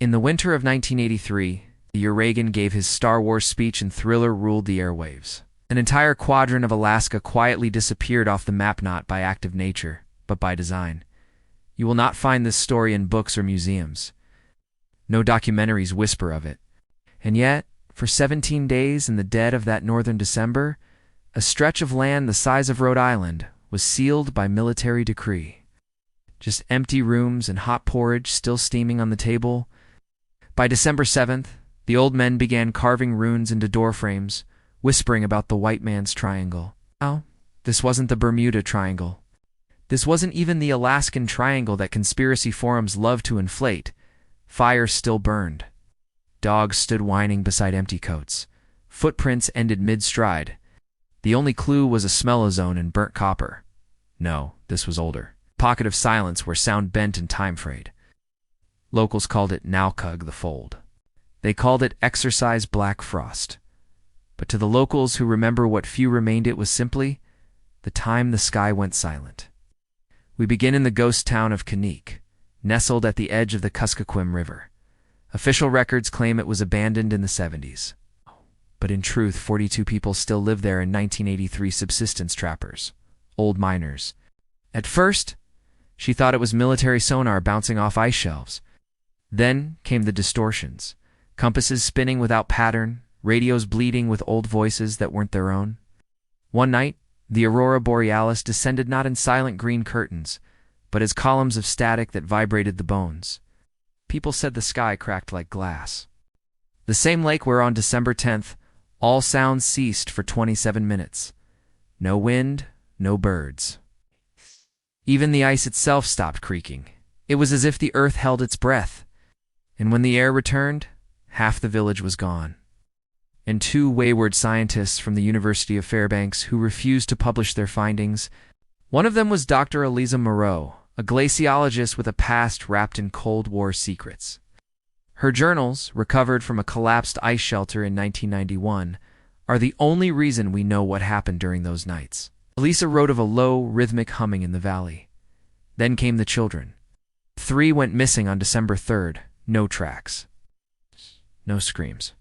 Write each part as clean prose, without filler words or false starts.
In the winter of 1983, the year Reagan gave his Star Wars speech and Thriller ruled the airwaves. An entire quadrant of Alaska quietly disappeared off the map, not by act of nature, but by design. You will not find this story in books or museums. No documentaries whisper of it. And yet, for 17 days in the dead of that northern December, a stretch of land the size of Rhode Island was sealed by military decree. Just empty rooms and hot porridge still steaming on the table. By December 7th, the old men began carving runes into doorframes, whispering about the white man's triangle. Now, this wasn't the Bermuda Triangle. This wasn't even the Alaskan Triangle that conspiracy forums love to inflate. Fire still burned. Dogs stood whining beside empty coats. Footprints ended mid-stride. The only clue was a smell-o-zone and burnt copper. No, this was older. Pocket of silence where sound bent and time frayed. Locals called it Nowcug the Fold. They called it Exercise Black Frost. But to the locals who remember what few remained, it was simply the time the sky went silent. We begin in the ghost town of Kaniq, nestled at the edge of the Kuskokwim River. Official records claim it was abandoned in the 70s. But in truth, 42 people still live there in 1983, subsistence trappers, old miners. At first, she thought it was military sonar bouncing off ice shelves. Then came the distortions, compasses spinning without pattern, radios bleeding with old voices that weren't their own. One night, the aurora borealis descended not in silent green curtains, but as columns of static that vibrated the bones. People said the sky cracked like glass. The same lake where on December 10th, all sounds ceased for 27 minutes. No wind, no birds. Even the ice itself stopped creaking. It was as if the earth held its breath. And when the air returned, half the village was gone. And two wayward scientists from the University of Fairbanks who refused to publish their findings. One of them was Dr. Elisa Maro, a glaciologist with a past wrapped in Cold War secrets. Her journals, recovered from a collapsed ice shelter in 1991, are the only reason we know what happened during those nights. Elisa wrote of a low, rhythmic humming in the valley. Then came the children. 3 went missing on December 3rd. No tracks. No screams.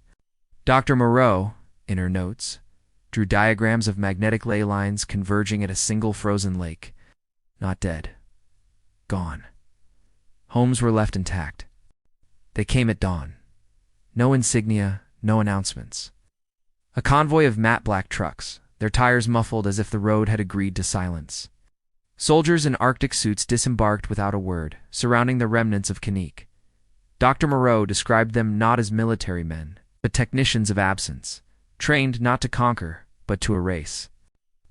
Dr. Maro, in her notes, drew diagrams of magnetic ley lines converging at a single frozen lake. Not dead. Gone. Homes were left intact. They came at dawn. No insignia, no announcements. A convoy of matte black trucks, their tires muffled as if the road had agreed to silence. Soldiers in Arctic suits disembarked without a word, surrounding the remnants of Kaniq. Dr. Maro described them not as military men, but technicians of absence, trained not to conquer, but to erase.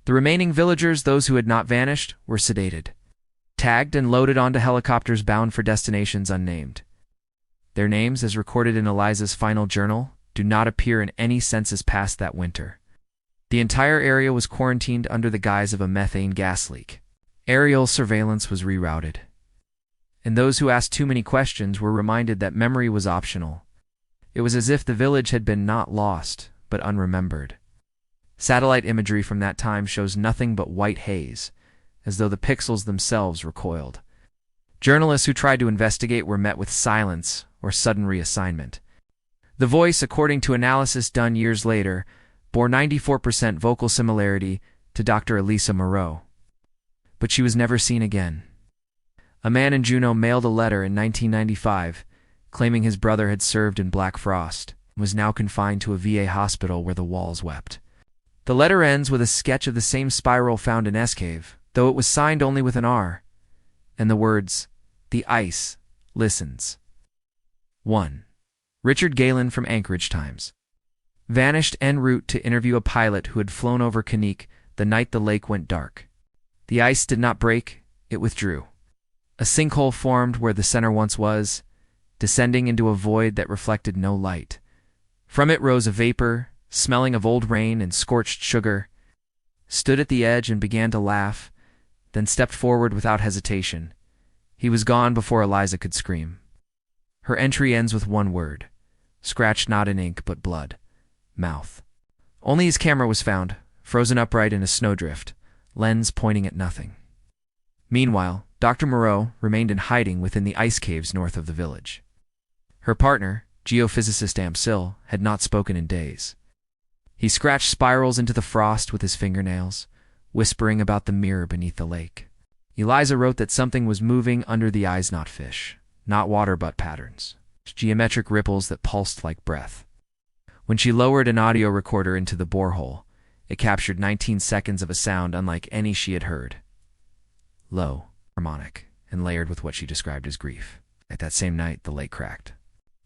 The remaining villagers, those who had not vanished, were sedated, tagged and loaded onto helicopters bound for destinations unnamed. Their names, as recorded in Eliza's final journal, do not appear in any census past that winter. The entire area was quarantined under the guise of a methane gas leak. Aerial surveillance was rerouted. And those who asked too many questions were reminded that memory was optional. It was as if the village had been not lost, but unremembered. Satellite imagery from that time shows nothing but white haze, as though the pixels themselves recoiled. Journalists who tried to investigate were met with silence or sudden reassignment. The voice, according to analysis done years later, bore 94% vocal similarity to Dr. Elisa Maro. But she was never seen again. A man in Juneau mailed a letter in 1995, claiming his brother had served in Black Frost and was now confined to a VA hospital where the walls wept. The letter ends with a sketch of the same spiral found in S-Cave, though it was signed only with an R, and the words, "The ice listens." 1. Richard Galen from Anchorage Times. Vanished en route to interview a pilot who had flown over Kaniq the night the lake went dark. The ice did not break, it withdrew. A sinkhole formed where the center once was, descending into a void that reflected no light. From it rose a vapor, smelling of old rain and scorched sugar, stood at the edge and began to laugh, then stepped forward without hesitation. He was gone before Eliza could scream. Her entry ends with one word, scratched not in ink but blood. Mouth. Only his camera was found, frozen upright in a snowdrift, lens pointing at nothing. Meanwhile, Dr. Maro remained in hiding within the ice caves north of the village. Her partner, geophysicist Amsil, had not spoken in days. He scratched spirals into the frost with his fingernails, whispering about the mirror beneath the lake. Eliza wrote that something was moving under the eyes, not fish, not water but patterns, geometric ripples that pulsed like breath. When she lowered an audio recorder into the borehole, it captured 19 seconds of a sound unlike any she had heard. Low, harmonic, and layered with what she described as grief. At that same night, the lake cracked.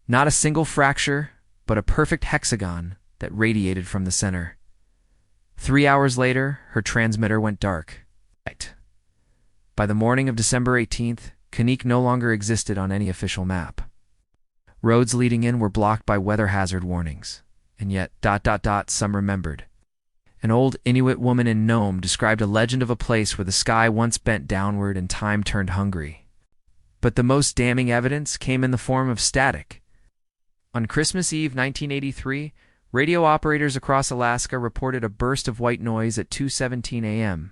Not a single fracture, but a perfect hexagon that radiated from the center. 3 hours later, her transmitter went dark. By the morning of December 18th, Kaniq no longer existed on any official map. Roads leading in were blocked by weather hazard warnings. And yet, some remembered. An old Inuit woman in Nome described a legend of a place where the sky once bent downward and time turned hungry. But the most damning evidence came in the form of static. On Christmas Eve 1983, radio operators across Alaska reported a burst of white noise at 2:17 a.m.,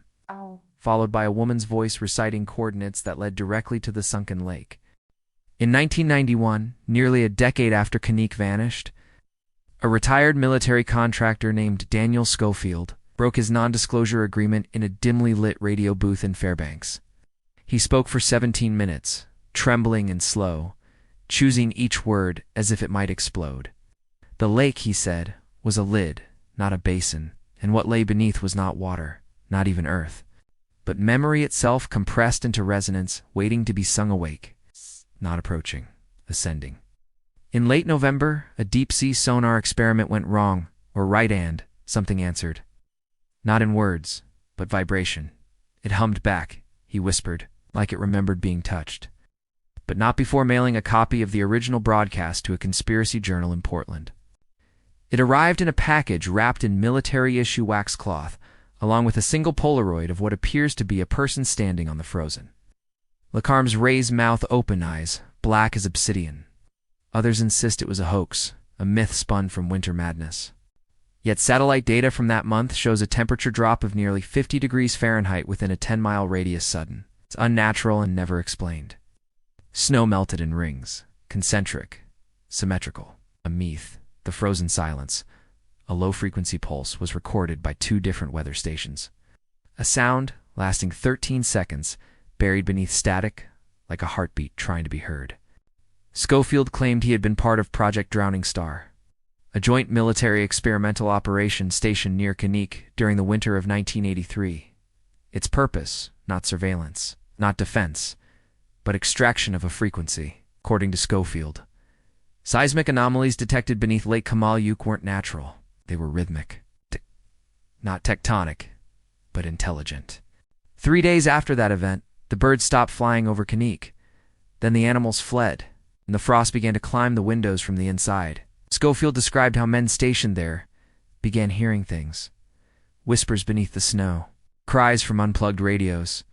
followed by a woman's voice reciting coordinates that led directly to the sunken lake. In 1991, nearly a decade after Kaniq vanished, a retired military contractor named Daniel Schofield broke his non-disclosure agreement in a dimly lit radio booth in Fairbanks. He spoke for 17 minutes, trembling and slow, choosing each word as if it might explode. The lake, he said, was a lid, not a basin, and what lay beneath was not water, not even earth, but memory itself compressed into resonance, waiting to be sung awake, not approaching, ascending. In late November, a deep-sea sonar experiment went wrong, or right, and something answered. Not in words, but vibration. It hummed back, he whispered, like it remembered being touched. But not before mailing a copy of the original broadcast to a conspiracy journal in Portland. It arrived in a package wrapped in military-issue waxcloth, along with a single Polaroid of what appears to be a person standing on the frozen. Lacarme's raised mouth, open eyes, black as obsidian. Others insist it was a hoax, a myth spun from winter madness. Yet satellite data from that month shows a temperature drop of nearly 50 degrees Fahrenheit within a 10-mile radius sudden. It's unnatural and never explained. Snow melted in rings, concentric, symmetrical. A myth, the frozen silence, a low-frequency pulse, was recorded by 2 different weather stations. A sound, lasting 13 seconds, buried beneath static, like a heartbeat trying to be heard. Schofield claimed he had been part of Project Drowning Star, a joint military experimental operation stationed near Kaniq during the winter of 1983. Its purpose, not surveillance, not defense, but extraction of a frequency, according to Schofield. Seismic anomalies detected beneath Lake Kaniq weren't natural. They were rhythmic. Not tectonic, but intelligent. 3 days after that event, the birds stopped flying over Kaniq. Then the animals fled, and the frost began to climb the windows from the inside. Schofield described how men stationed there began hearing things. Whispers beneath the snow, cries from unplugged radios.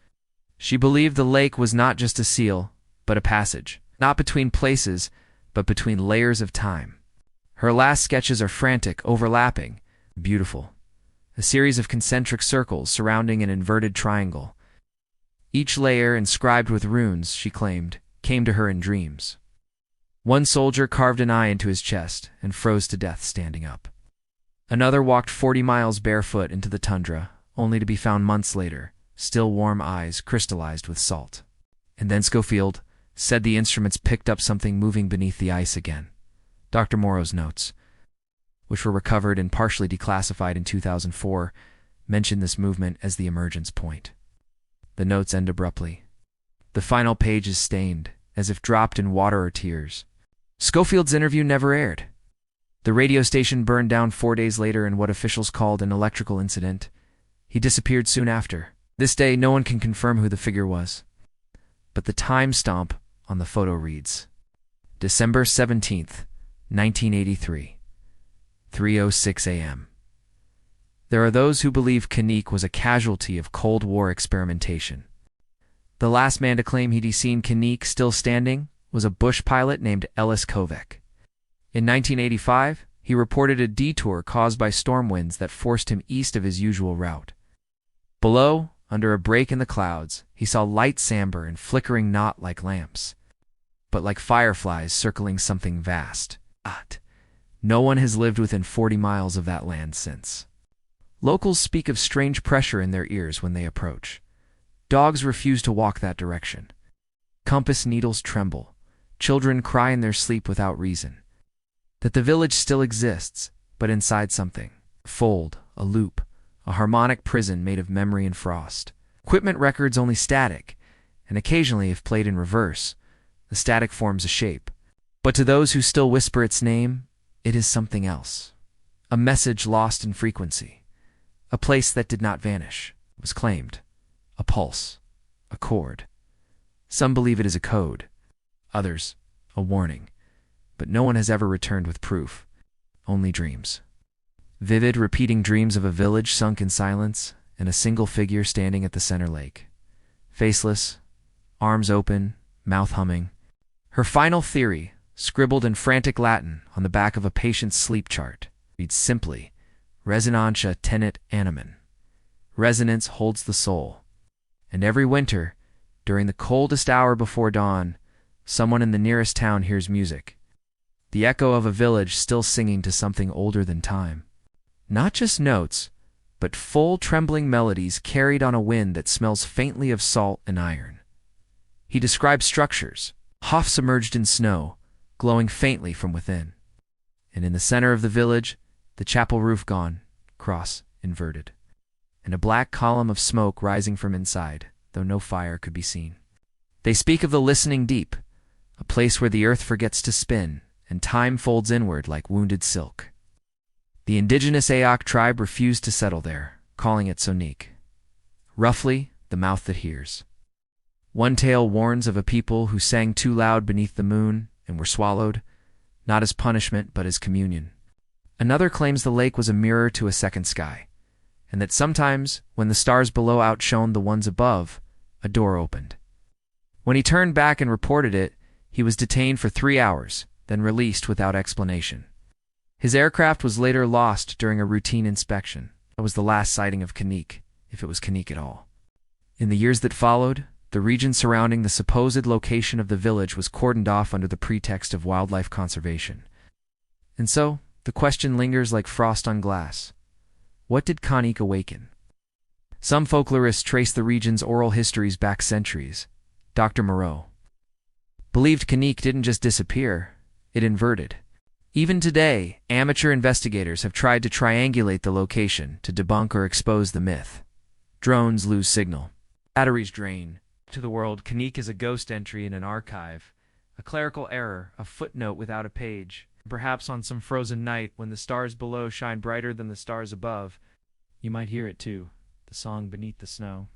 She believed the lake was not just a seal, but a passage, not between places, but between layers of time. Her last sketches are frantic, overlapping, beautiful. A series of concentric circles surrounding an inverted triangle. Each layer inscribed with runes, she claimed, came to her in dreams. One soldier carved an eye into his chest and froze to death standing up. Another walked 40 miles barefoot into the tundra, only to be found months later, still warm eyes crystallized with salt. And then Schofield said the instruments picked up something moving beneath the ice again. Dr. Maro's notes, which were recovered and partially declassified in 2004, mention this movement as the emergence point. The notes end abruptly. The final page is stained, as if dropped in water or tears. Schofield's interview never aired. The radio station burned down 4 days later in what officials called an electrical incident. He disappeared soon after. This day, no one can confirm who the figure was. But the time stamp on the photo reads, December 17th, 1983, 3:06 a.m. There are those who believe Kaniq was a casualty of Cold War experimentation. The last man to claim he'd seen Kaniq still standing was a bush pilot named Ellis Kovek. In 1985, he reported a detour caused by storm winds that forced him east of his usual route. Below, under a break in the clouds, he saw lights amber and flickering not like lamps. but like fireflies circling something vast. No one has lived within 40 miles of that land since. Locals speak of strange pressure in their ears when they approach. Dogs refuse to walk that direction. Compass needles tremble. Children cry in their sleep without reason. That the village still exists, but inside something. A fold, a loop, a harmonic prison made of memory and frost. Equipment records only static, and occasionally, if played in reverse, the static forms a shape. But to those who still whisper its name, it is something else. A message lost in frequency. A place that did not vanish, was claimed. A pulse. A chord. Some believe it is a code. Others, a warning. But no one has ever returned with proof. Only dreams. Vivid, repeating dreams of a village sunk in silence and a single figure standing at the center lake. Faceless, arms open, mouth humming. Her final theory, scribbled in frantic Latin on the back of a patient's sleep chart, reads simply, Resonantia tenet animum. Resonance holds the soul. And every winter, during the coldest hour before dawn, someone in the nearest town hears music. The echo of a village still singing to something older than time. Not just notes, but full trembling melodies carried on a wind that smells faintly of salt and iron. He describes structures, half submerged in snow, glowing faintly from within. And in the center of the village, the chapel roof gone, cross inverted, and a black column of smoke rising from inside, though no fire could be seen. They speak of the listening deep, a place where the earth forgets to spin, and time folds inward like wounded silk. The indigenous Ayak tribe refused to settle there, calling it Kaniq. Roughly, the mouth that hears. One tale warns of a people who sang too loud beneath the moon and were swallowed, not as punishment but as communion. Another claims the lake was a mirror to a second sky, and that sometimes, when the stars below outshone the ones above, a door opened. When he turned back and reported it, he was detained for 3 hours, then released without explanation. His aircraft was later lost during a routine inspection. That was the last sighting of Kaniq, if it was Kaniq at all. In the years that followed, the region surrounding the supposed location of the village was cordoned off under the pretext of wildlife conservation. And so, the question lingers like frost on glass. What did Kaniq awaken? Some folklorists trace the region's oral histories back centuries. Dr. Maro believed Kaniq didn't just disappear, it inverted. Even today, amateur investigators have tried to triangulate the location to debunk or expose the myth. Drones lose signal. Batteries drain. To the world, Kaniq is a ghost entry in an archive, a clerical error, a footnote without a page. Perhaps on some frozen night, when the stars below shine brighter than the stars above, you might hear it too, the song beneath the snow.